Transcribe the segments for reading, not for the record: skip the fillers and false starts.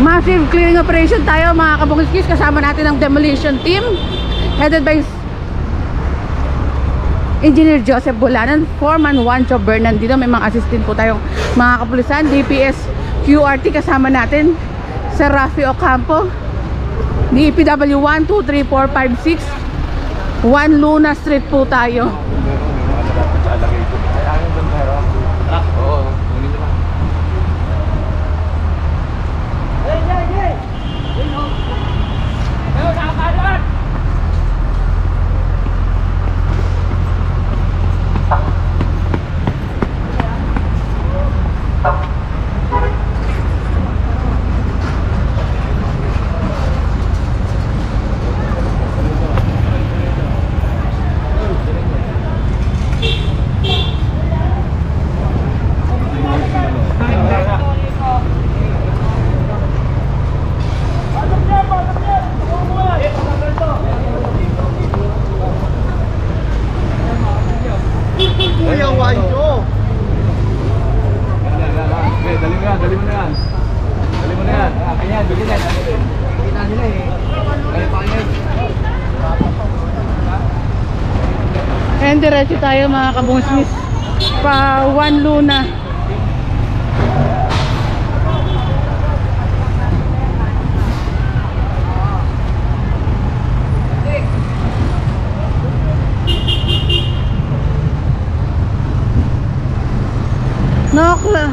Massive clearing operation tayo mga kabungskis. Kasama natin ang demolition team headed by Engineer Joseph Bulanan, Foreman Juancho Bernardino. May mga assistant po tayong mga kapulisan, DPS QRT kasama natin, Sir Rafi Ocampo, DPW 1, 2, 3, 4, 5, 6 1 Luna Street po tayo. And diretso tayo mga kabungsmis pa 1 Luna.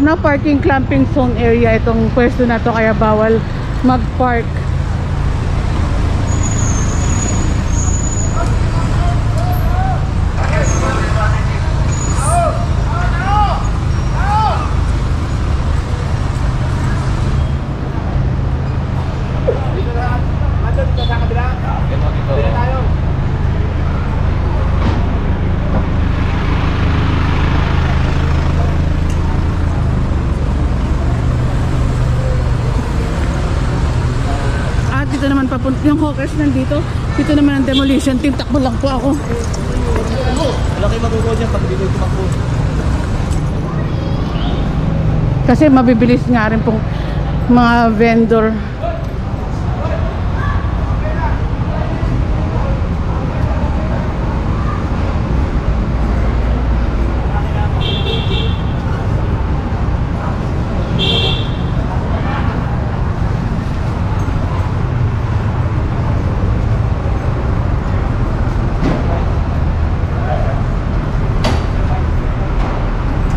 No parking clamping zone area itong pwesto na to, kaya bawal mag-park. Dito naman papunta yung hawkers nandito. Dito naman ang demolition team. Takbo lang po ako. Wala kayo magugod yan pag dito tumakbo. Kasi mabibilis nga rin pong mga vendor.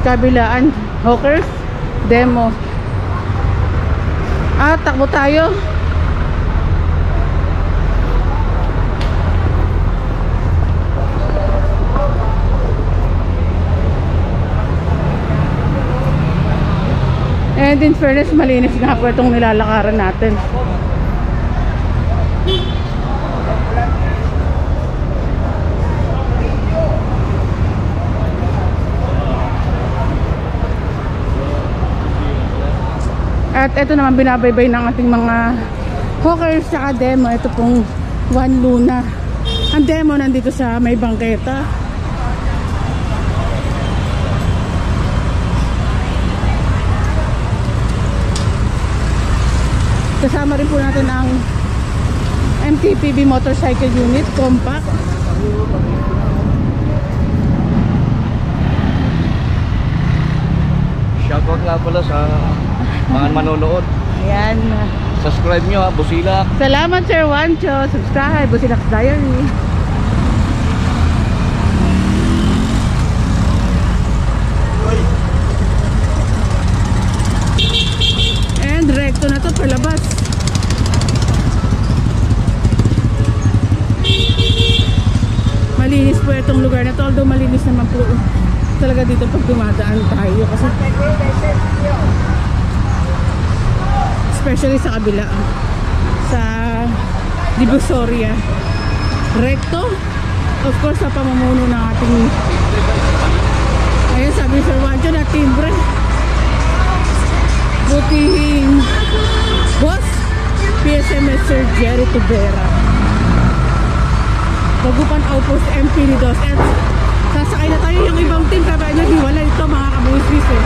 Kabilaan, hawkers, demo. Takbo tayo. And in fairness, malinis nga po itong nilalakaran natin. At ito naman binabaybay ng ating mga hawkers sa demo. Ito pong 1 Luna. Ang demo nandito sa may bangketa. Kasama rin po natin ang MTPB motorcycle unit, compact. Shoutout nga pala sa mga manonood. Ayan. Subscribe nyo ha, Busilak. Salamat Sir Juancho. Subscribe, Busilak's Diary. And recto na to palabas. Malinis po itong lugar na to. Although malinis naman po talaga dito pag dumadaan tayo. Kasi especially sa kabila, sa Divisoria. Recto, of course, sa pamumuno ng ating, ayun, sabi Sir Juancho na timbre. Butihing boss, PSMS Sir Jerry Tubera. Dagupan Outpost MP ni Dos. At sasakay na tayo yung ibang team, kaya nyo hiwala ito mga kabuslis eh.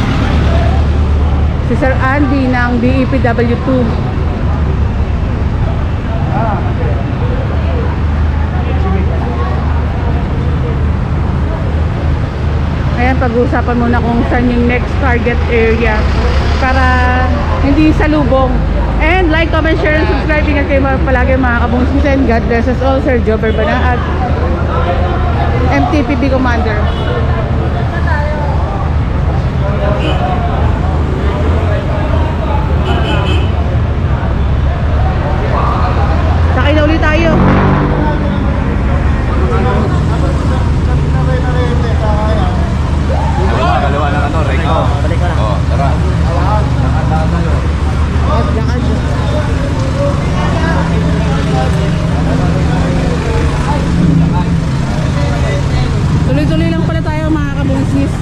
Si Sir Andy ng DEPW2. Ayan, pag-uusapan muna kung saan yung next target area para hindi salubong. And like, comment, share, and subscribe. Ingat kayo palagi mga kabungsusin. God bless us all. Sir Joe Berbana at MTPB Commander. Sakay na ulit tayo. Kaliwa ng ano, Rico. Oo, tara. Tuloy-tuloy lang pala tayo mga kabungsis.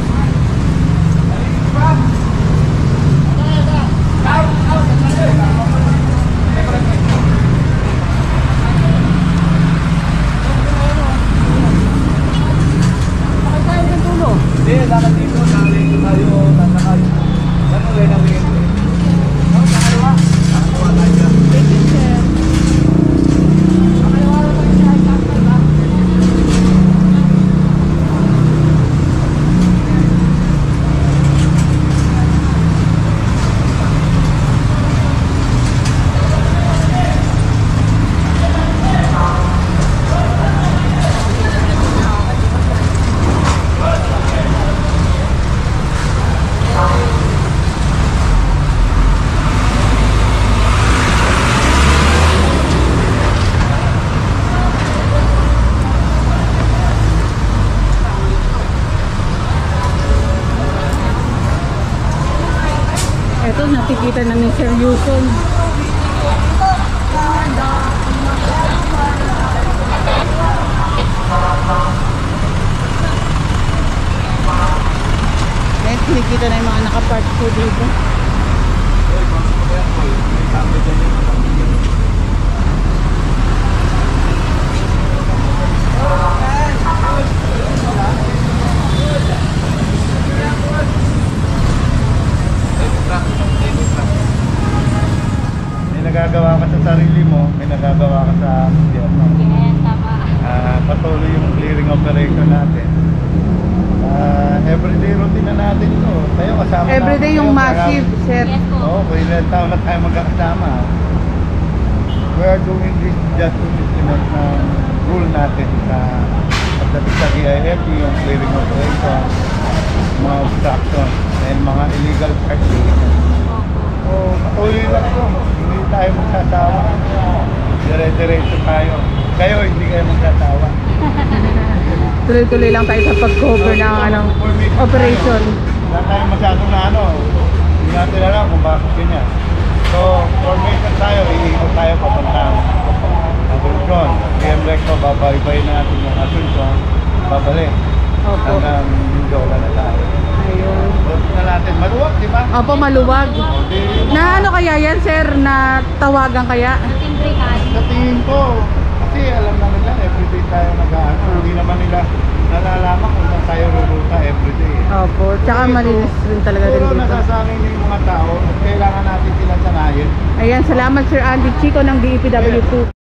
Hindi, lakad dito. Nakalimutan tayo. Tatakay. Ano rin ang rin? Nakaliwa. Nakaliwa tayo. Thank you, sir. Ito, nakikita na ni Sir Yuson. Next, nakikita na yung mga nakapark po dito. May nagagawa ka sa sarili mo, may nagagawa ka sa gobyerno. Yes, tama. Patuloy yung clearing operation natin. Everyday routine na natin ito. Tayo kasama Everyday natin yung kayo, massive, sir. Yes po. Oo, kung ilan taon na tayo magkakasama. We are doing this just to implement ng rule natin sa pagdating sa DILG, yung clearing operation, mga obstruction, and mga illegal parking. So, patuloy lang ito. Hindi tayo magsasawa. Dire-diretso tayo. Kayo, hindi kayo magsasawa. Tuloy-tuloy lang tayo sa pag-cover ng operation. Wala tayo masyadong na hindi natin alam kung bakit ganyan. So, formation tayo, iikot tayo papuntang Asuncion. PM Recto, babaybay na natin yung Asuncion, babalik. Opo. Hanggang Mindiola na tayo. Ayun. Road na natin, maluwag, di ba? Opo, maluwag. Na ano kaya yan, sir? Na tawagan kaya? Timbrihan. Sa tingin ko, kasi alam na nila, everyday tayo nag-ano. Hindi naman nila nalalaman kung saan tayo ruruta everyday. Opo. Tsaka malinis rin talaga din Puro dito. nasasanay na yung mga tao at kailangan natin sila sanayin. Ayan, salamat Sir Andy Chico ng DEPW2.